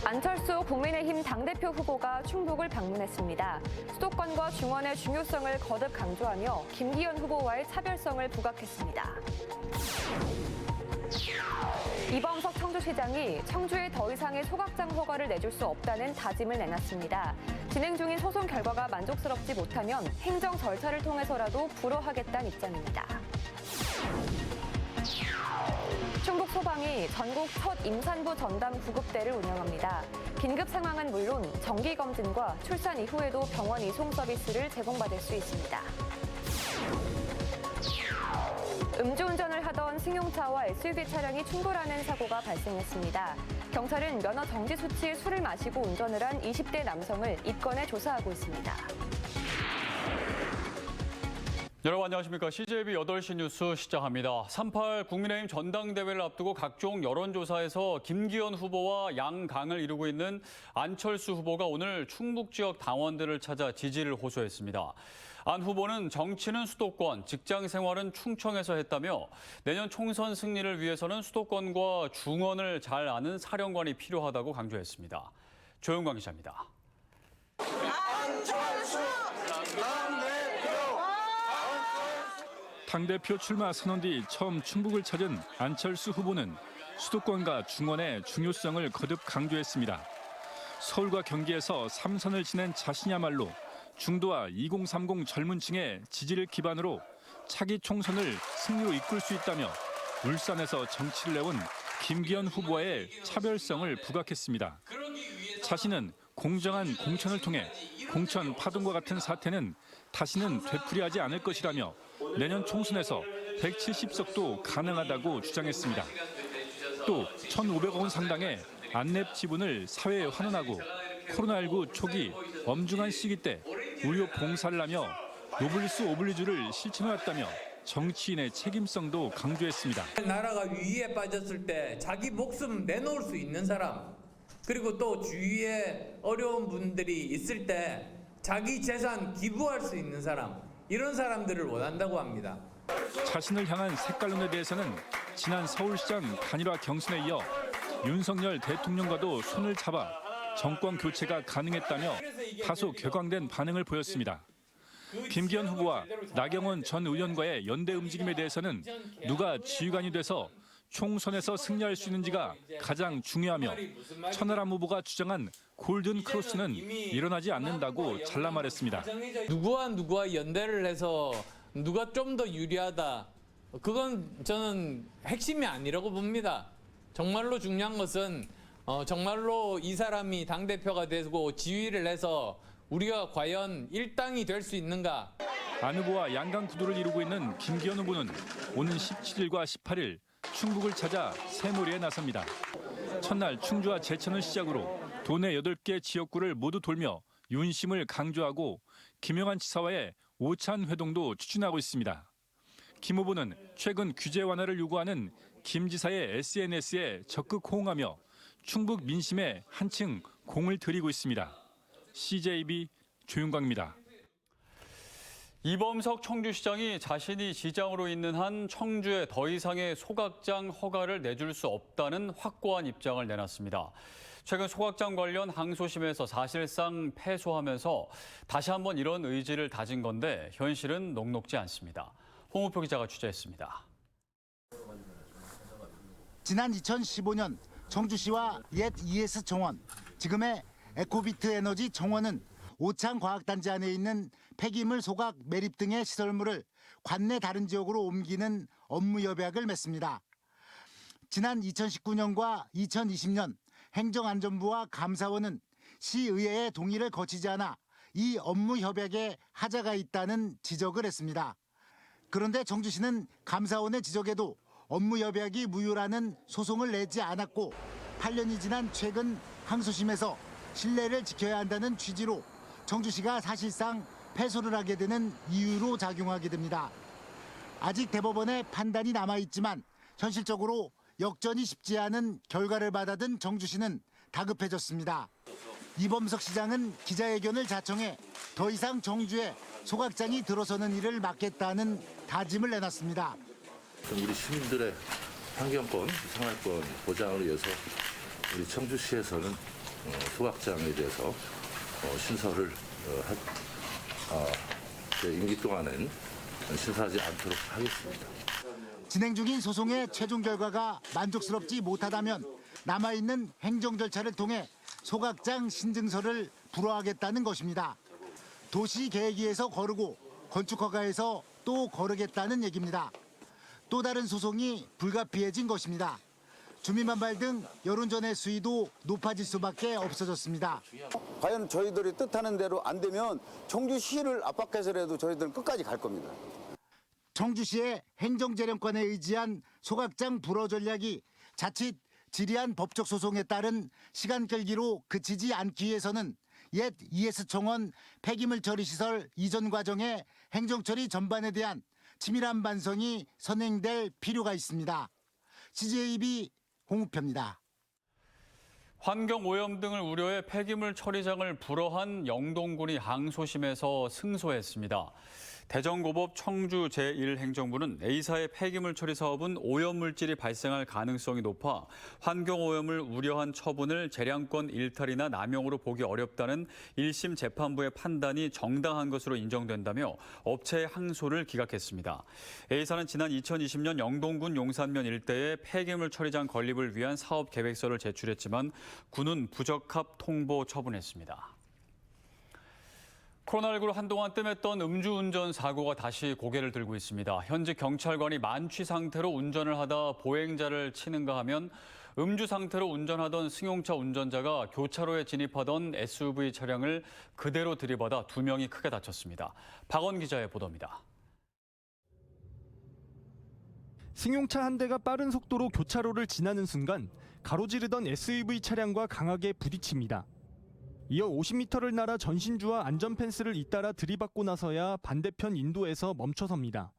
안철수 국민의힘 당대표 후보가 충북을 방문했습니다. 수도권과 중원의 중요성을 거듭 강조하며 김기현 후보와의 차별성을 부각했습니다. 이범석 청주시장이 청주에 더 이상의 소각장 허가를 내줄 수 없다는 다짐을 내놨습니다. 진행 중인 소송 결과가 만족스럽지 못하면 행정 절차를 통해서라도 불허하겠다는 입장입니다. 충북 소방이 전국 첫 임산부 전담 구급대를 운영합니다. 긴급 상황은 물론 정기검진과 출산 이후에도 병원 이송 서비스를 제공받을 수 있습니다. 음주운전을 하던 승용차와 SUV 차량이 충돌하는 사고가 발생했습니다. 경찰은 면허 정지 수치에 술을 마시고 운전을 한 20대 남성을 입건해 조사하고 있습니다. 여러분 안녕하십니까. CJB 8시 뉴스 시작합니다. 3.8 국민의힘 전당대회를 앞두고 각종 여론조사에서 김기현 후보와 양강을 이루고 있는 안철수 후보가 오늘 충북 지역 당원들을 찾아 지지를 호소했습니다. 안 후보는 정치는 수도권, 직장 생활은 충청에서 했다며 내년 총선 승리를 위해서는 수도권과 중원을 잘 아는 사령관이 필요하다고 강조했습니다. 조영광 기자입니다. 안철수 당대표 출마 선언 뒤 처음 충북을 찾은 안철수 후보는 수도권과 중원의 중요성을 거듭 강조했습니다. 서울과 경기에서 3선을 지낸 자신이야말로 중도와 2030 젊은 층의 지지를 기반으로 차기 총선을 승리로 이끌 수 있다며 울산에서 정치를 해온 김기현 후보와의 차별성을 부각했습니다. 자신은 공정한 공천을 통해 공천 파동과 같은 사태는 다시는 되풀이하지 않을 것이라며 내년 총선에서 170석도 가능하다고 주장했습니다. 또 1,500억 원 상당의 안랩 지분을 사회에 환원하고 코로나19 초기 엄중한 시기 때 의료 봉사를 하며 노블리스 오블리주를 실천해왔다며 정치인의 책임성도 강조했습니다. 나라가 위기에 빠졌을 때 자기 목숨 내놓을 수 있는 사람, 그리고 또 주위에 어려운 분들이 있을 때 자기 재산 기부할 수 있는 사람, 이런 사람들을 원한다고 합니다. 자신을 향한 색깔론에 대해서는 지난 서울시장 단일화 경선에 이어 윤석열 대통령과도 손을 잡아 정권 교체가 가능했다며 다소 격앙된 반응을 보였습니다. 김기현 후보와 나경원 전 의원과의 연대 움직임에 대해서는 누가 지휘관이 돼서 총선에서 승리할 수 있는지가 가장 중요하며 천하람 후보가 주장한 골든 크로스는 일어나지 않는다고 잘라 말했습니다. 누구와 연대를 해서 누가 좀 더 유리하다, 그건 저는 핵심이 아니라고 봅니다. 정말로 중요한 것은 정말로 이 사람이 당대표가 되고 지휘를 해서 우리가 과연 일당이 될 수 있는가. 안 후보와 양강 구도를 이루고 있는 김기현 후보는 오는 17일과 18일 충북을 찾아 새놀이에 나섭니다. 첫날 충주와 제천을 시작으로 도내 8개 지역구를 모두 돌며 윤심을 강조하고 김영한 지사와의 오찬 회동도 추진하고 있습니다. 김 후보는 최근 규제 완화를 요구하는 김 지사의 SNS에 적극 호응하며 충북 민심에 한층 공을 들이고 있습니다. CJB 조윤광입니다. 이범석 청주시장이 자신이 시장으로 있는 한 청주에 더 이상의 소각장 허가를 내줄 수 없다는 확고한 입장을 내놨습니다. 최근 소각장 관련 항소심에서 사실상 패소하면서 다시 한번 이런 의지를 다진 건데 현실은 녹록지 않습니다. 홍우표 기자가 취재했습니다. 지난 2015년 청주시와 옛 ES 정원, 지금의 에코비트 에너지 정원은 오창 과학단지 안에 있는 폐기물 소각 매립 등의 시설물을 관내 다른 지역으로 옮기는 업무 협약을 맺습니다. 지난 2019년과 2020년 행정안전부와 감사원은 시의회의 동의를 거치지 않아 이 업무 협약에 하자가 있다는 지적을 했습니다. 그런데 청주시는 감사원의 지적에도 업무 협약이 무효라는 소송을 내지 않았고 8년이 지난 최근 항소심에서 신뢰를 지켜야 한다는 취지로 청주시가 사실상 패소를 하게 되는 이유로 작용하게 됩니다. 아직 대법원의 판단이 남아있지만 현실적으로 역전이 쉽지 않은 결과를 받아든 청주시는 다급해졌습니다. 이범석 시장은 기자회견을 자청해 더 이상 청주에 소각장이 들어서는 일을 막겠다는 다짐을 내놨습니다. 우리 시민들의 환경권, 생활권 보장을 위해서 우리 청주시에서는 소각장에 대해서 신설을 제 임기 동안은 신설하지 않도록 하겠습니다. 진행 중인 소송의 최종 결과가 만족스럽지 못하다면 남아있는 행정 절차를 통해 소각장 신증서를 불허하겠다는 것입니다. 도시계획위에서 거르고 건축허가에서 또 거르겠다는 얘기입니다. 또 다른 소송이 불가피해진 것입니다. 주민반발 등 여론전의 수위도 높아질 수밖에 없어졌습니다. 과연 저희들이 뜻하는 대로 안 되면 청주시를 압박해서라도 저희들은 끝까지 갈 겁니다. 청주시의 행정재량권에 의지한 소각장 불허 전략이 자칫 지리한 법적 소송에 따른 시간 끌기로 그치지 않기 위해서는 옛 ES 청원 폐기물 처리 시설 이전 과정의 행정처리 전반에 대한 치밀한 반성이 선행될 필요가 있습니다. CJB 홍우표입니다. 환경오염 등을 우려해 폐기물 처리장을 불허한 영동군이 항소심에서 승소했습니다. 대전고법 청주 제1행정부는 A사의 폐기물 처리 사업은 오염물질이 발생할 가능성이 높아 환경오염을 우려한 처분을 재량권 일탈이나 남용으로 보기 어렵다는 1심 재판부의 판단이 정당한 것으로 인정된다며 업체의 항소를 기각했습니다. A사는 지난 2020년 영동군 용산면 일대에 폐기물 처리장 건립을 위한 사업 계획서를 제출했지만 군은 부적합 통보 처분했습니다. 코로나19로 한동안 뜸했던 음주운전 사고가 다시 고개를 들고 있습니다. 현직 경찰관이 만취 상태로 운전을 하다 보행자를 치는가 하면 음주 상태로 운전하던 승용차 운전자가 교차로에 진입하던 SUV 차량을 그대로 들이받아 2명이 크게 다쳤습니다. 박원 기자의 보도입니다. 승용차 한 대가 빠른 속도로 교차로를 지나는 순간 가로지르던 SUV 차량과 강하게 부딪힙니다. 이어 50m를 날아 전신주와 안전펜스를 잇따라 들이받고 나서야 반대편 인도에서 멈춰섭니다.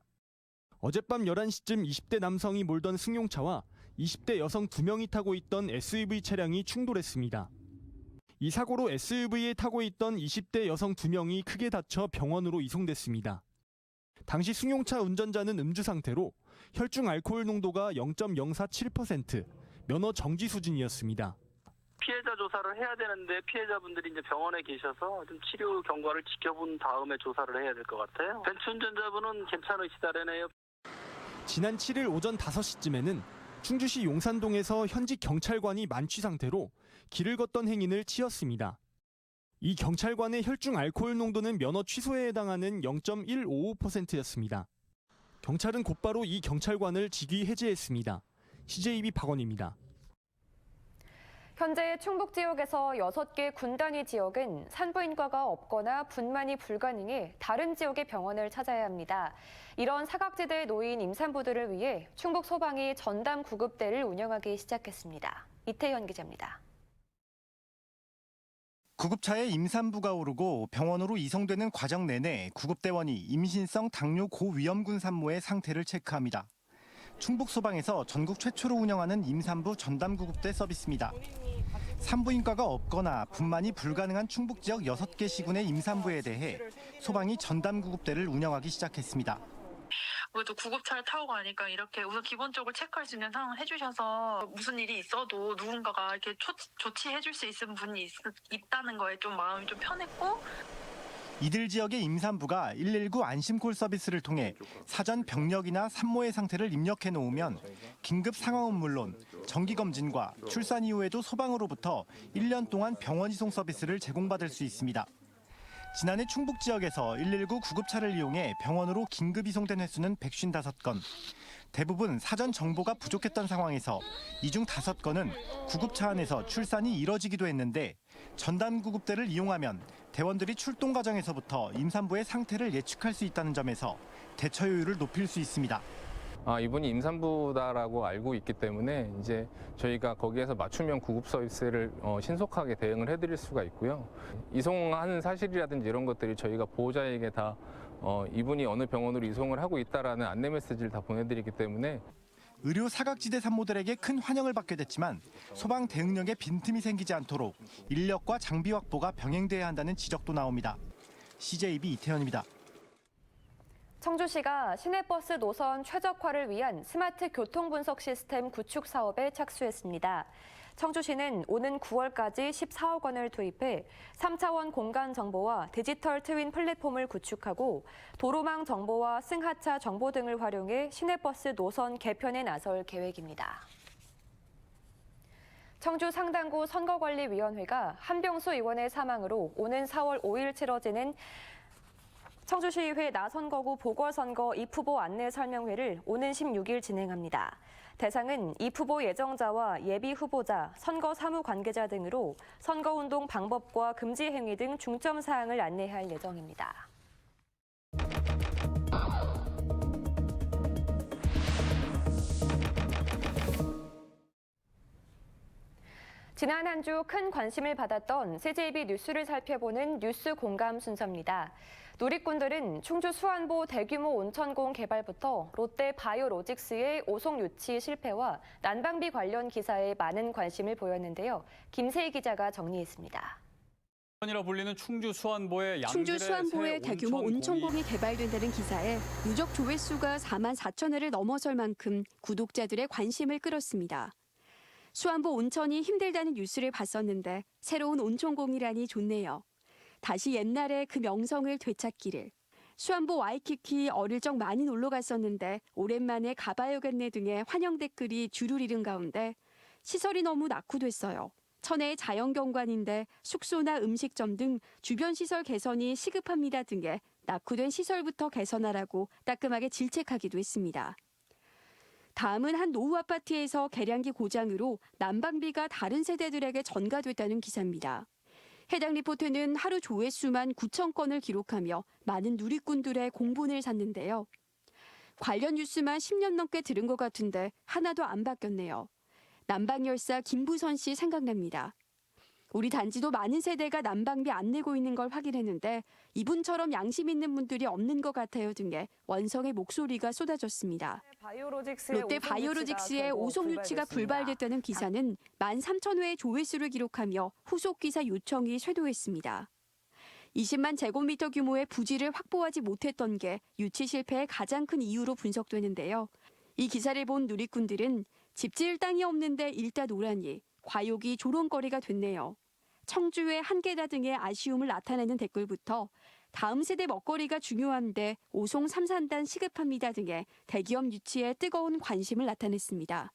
어젯밤 11시쯤 20대 남성이 몰던 승용차와 20대 여성 2명이 타고 있던 SUV 차량이 충돌했습니다. 이 사고로 SUV에 타고 있던 20대 여성 2명이 크게 다쳐 병원으로 이송됐습니다. 당시 승용차 운전자는 음주 상태로 혈중 알코올 농도가 0.047%, 면허 정지 수준이었습니다. 피해자 조사를 해야 되는데 피해자분들이 이제 병원에 계셔서 좀 치료 경과를 지켜본 다음에 조사를 해야 될 것 같아요. 벤츠 운전자분은 괜찮으시다래네요. 지난 7일 오전 5시쯤에는 충주시 용산동에서 현직 경찰관이 만취 상태로 길을 걷던 행인을 치었습니다. 이 경찰관의 혈중 알코올 농도는 면허 취소에 해당하는 0.155%였습니다. 경찰은 곧바로 이 경찰관을 직위 해제했습니다. CJB 박원입니다. 현재 충북 지역에서 6개 군단위 지역은 산부인과가 없거나 분만이 불가능해 다른 지역의 병원을 찾아야 합니다. 이런 사각지대에 놓인 임산부들을 위해 충북 소방이 전담 구급대를 운영하기 시작했습니다. 이태현 기자입니다. 구급차에 임산부가 오르고 병원으로 이송되는 과정 내내 구급대원이 임신성 당뇨 고위험군 산모의 상태를 체크합니다. 충북 소방에서 전국 최초로 운영하는 임산부 전담 구급대 서비스입니다. 산부인과가 없거나 분만이 불가능한 충북 지역 6개 시군의 임산부에 대해 소방이 전담 구급대를 운영하기 시작했습니다. 그래도 구급차를 타고 가니까 이렇게 우선 기본적으로 체크할 수 있는 상황을 해주셔서 무슨 일이 있어도 누군가가 이렇게 조치해줄 수 있는 분이 있다는 거에 좀 마음이 좀 편했고, 이들 지역의 임산부가 119 안심콜 서비스를 통해 사전 병력이나 산모의 상태를 입력해 놓으면 긴급 상황은 물론 정기검진과 출산 이후에도 소방으로부터 1년 동안 병원 이송 서비스를 제공받을 수 있습니다. 지난해 충북 지역에서 119 구급차를 이용해 병원으로 긴급 이송된 횟수는 155건. 대부분 사전 정보가 부족했던 상황에서 이 중 5건은 구급차 안에서 출산이 이뤄지기도 했는데 전담 구급대를 이용하면 대원들이 출동 과정에서부터 임산부의 상태를 예측할 수 있다는 점에서 대처효율을 높일 수 있습니다. 이분이 임산부다라고 알고 있기 때문에 이제 저희가 거기에서 맞춤형 구급 서비스를 신속하게 대응을 해드릴 수가 있고요. 이송하는 사실이라든지 이런 것들이 저희가 보호자에게 다 이분이 어느 병원으로 이송을 하고 있다라는 안내 메시지를 다 보내드리기 때문에 의료 사각지대 산모들에게 큰 환영을 받게 됐지만 소방 대응력에 빈틈이 생기지 않도록 인력과 장비 확보가 병행돼야 한다는 지적도 나옵니다. CJB 이태현입니다. 청주시가 시내버스 노선 최적화를 위한 스마트 교통 분석 시스템 구축 사업에 착수했습니다. 청주시는 오는 9월까지 14억 원을 투입해 3차원 공간 정보와 디지털 트윈 플랫폼을 구축하고 도로망 정보와 승하차 정보 등을 활용해 시내버스 노선 개편에 나설 계획입니다. 청주 상당구 선거관리위원회가 한병수 의원의 사망으로 오는 4월 5일 치러지는 청주시의회 나선거구 보궐선거 입후보 안내 설명회를 오는 16일 진행합니다. 대상은 입후보 예정자와 예비 후보자, 선거 사무 관계자 등으로 선거운동 방법과 금지 행위 등 중점 사항을 안내할 예정입니다. 지난 한 주 큰 관심을 받았던 CJB 뉴스를 살펴보는 뉴스 공감 순서입니다. 누리꾼들은 충주 수안보 대규모 온천공 개발부터 롯데 바이오로직스의 오송 유치 실패와 난방비 관련 기사에 많은 관심을 보였는데요. 김세희 기자가 정리했습니다. 이라 불리는 충주 수안보의 충주 수안보의 대규모 온천공이 개발된다는 기사에 누적 조회수가 4만 4천 회를 넘어설 만큼 구독자들의 관심을 끌었습니다. 수안보 온천이 힘들다는 뉴스를 봤었는데 새로운 온천공이라니 좋네요. 다시 옛날에 그 명성을 되찾기를. 수안보 와이키키 어릴 적 많이 놀러 갔었는데 오랜만에 가봐야겠네 등의 환영 댓글이 줄을 이룬 가운데 시설이 너무 낙후됐어요. 천혜의 자연경관인데 숙소나 음식점 등 주변 시설 개선이 시급합니다 등의 낙후된 시설부터 개선하라고 따끔하게 질책하기도 했습니다. 다음은 한 노후 아파트에서 계량기 고장으로 난방비가 다른 세대들에게 전가됐다는 기사입니다. 해당 리포트는 하루 조회수만 9천 건을 기록하며 많은 누리꾼들의 공분을 샀는데요. 관련 뉴스만 10년 넘게 들은 것 같은데 하나도 안 바뀌었네요. 난방열사 김부선 씨 생각납니다. 우리 단지도 많은 세대가 난방비 안 내고 있는 걸 확인했는데 이분처럼 양심 있는 분들이 없는 것 같아요 등의 원성의 목소리가 쏟아졌습니다. 롯데 바이오로직스의 오송 유치가 불발됐다는 기사는 13,000회의 조회수를 기록하며 후속 기사 요청이 쇄도했습니다. 20만 제곱미터 규모의 부지를 확보하지 못했던 게 유치 실패의 가장 큰 이유로 분석되는데요. 이 기사를 본 누리꾼들은 집 지을 땅이 없는데 일다 노라니 과욕이 조롱거리가 됐네요. 청주의 한계다 등의 아쉬움을 나타내는 댓글부터 다음 세대 먹거리가 중요한데 오송 삼산단 시급합니다 등의 대기업 유치에 뜨거운 관심을 나타냈습니다.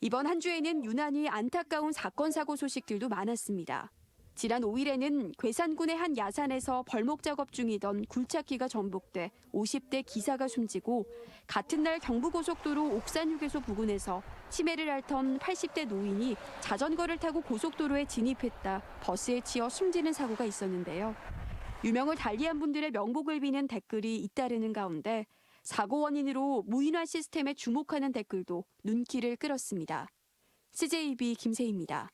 이번 한 주에는 유난히 안타까운 사건 사고 소식들도 많았습니다. 지난 5일에는 괴산군의 한 야산에서 벌목 작업 중이던 굴착기가 전복돼 50대 기사가 숨지고 같은 날 경부고속도로 옥산휴게소 부근에서 치매를 앓던 80대 노인이 자전거를 타고 고속도로에 진입했다 버스에 치여 숨지는 사고가 있었는데요. 유명을 달리한 분들의 명복을 비는 댓글이 잇따르는 가운데 사고 원인으로 무인화 시스템에 주목하는 댓글도 눈길을 끌었습니다. CJB 김세희입니다.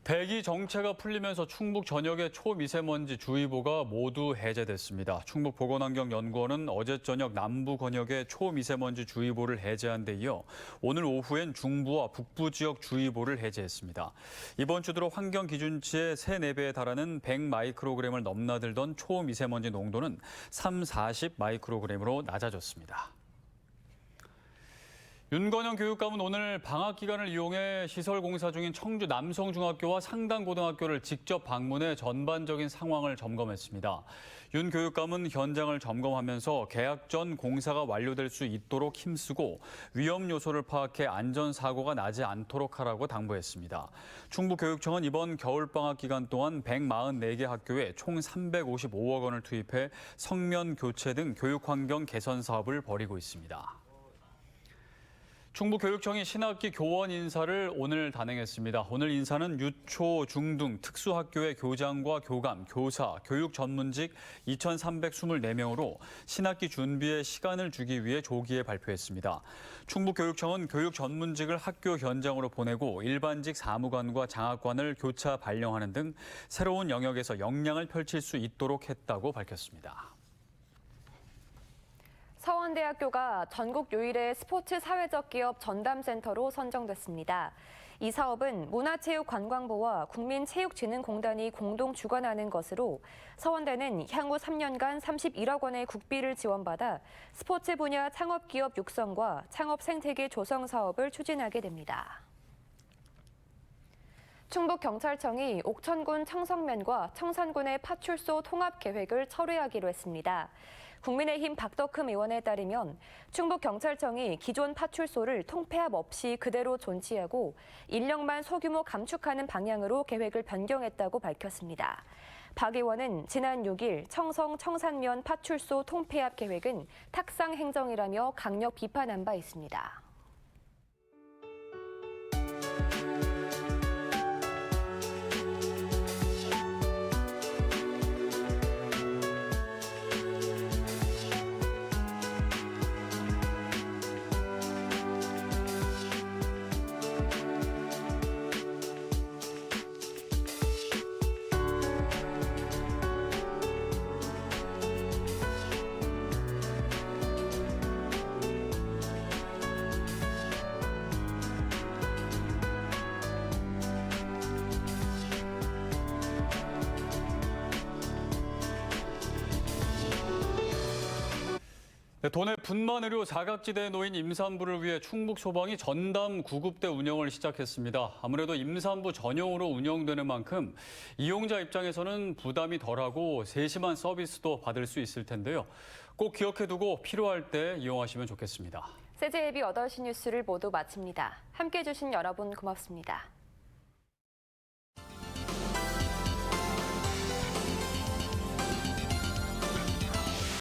대기 정체가 풀리면서 충북 전역의 초미세먼지 주의보가 모두 해제됐습니다. 충북보건환경연구원은 어제 저녁 남부 권역의 초미세먼지 주의보를 해제한 데 이어 오늘 오후엔 중부와 북부 지역 주의보를 해제했습니다. 이번 주 들어 환경 기준치의 3, 4배에 달하는 100마이크로그램을 넘나들던 초미세먼지 농도는 30, 40마이크로그램으로 낮아졌습니다. 윤건영 교육감은 오늘 방학 기간을 이용해 시설 공사 중인 청주 남성중학교와 상당고등학교를 직접 방문해 전반적인 상황을 점검했습니다. 윤 교육감은 현장을 점검하면서 개학 전 공사가 완료될 수 있도록 힘쓰고 위험 요소를 파악해 안전사고가 나지 않도록 하라고 당부했습니다. 충북교육청은 이번 겨울방학 기간 동안 144개 학교에 총 355억 원을 투입해 성면 교체 등 교육환경 개선 사업을 벌이고 있습니다. 충북교육청이 신학기 교원 인사를 오늘 단행했습니다. 오늘 인사는 유초, 중등, 특수학교의 교장과 교감, 교사, 교육 전문직 2,324명으로 신학기 준비에 시간을 주기 위해 조기에 발표했습니다. 충북교육청은 교육 전문직을 학교 현장으로 보내고 일반직 사무관과 장학관을 교차 발령하는 등 새로운 영역에서 역량을 펼칠 수 있도록 했다고 밝혔습니다. 서원대학교가 전국 유일의 스포츠 사회적 기업 전담센터로 선정됐습니다. 이 사업은 문화체육관광부와 국민체육진흥공단이 공동 주관하는 것으로 서원대는 향후 3년간 31억 원의 국비를 지원받아 스포츠 분야 창업기업 육성과 창업 생태계 조성 사업을 추진하게 됩니다. 충북경찰청이 옥천군 청성면과 청산군의 파출소 통합 계획을 철회하기로 했습니다. 국민의힘 박덕흠 의원에 따르면 충북경찰청이 기존 파출소를 통폐합 없이 그대로 존치하고 인력만 소규모 감축하는 방향으로 계획을 변경했다고 밝혔습니다. 박 의원은 지난 6일 청성 청산면 파출소 통폐합 계획은 탁상 행정이라며 강력 비판한 바 있습니다. 도내 분만 의료 사각지대에 놓인 임산부를 위해 충북소방이 전담 구급대 운영을 시작했습니다. 아무래도 임산부 전용으로 운영되는 만큼 이용자 입장에서는 부담이 덜하고 세심한 서비스도 받을 수 있을 텐데요. 꼭 기억해두고 필요할 때 이용하시면 좋겠습니다. CJB 8시 뉴스를 모두 마칩니다. 함께해 주신 여러분 고맙습니다.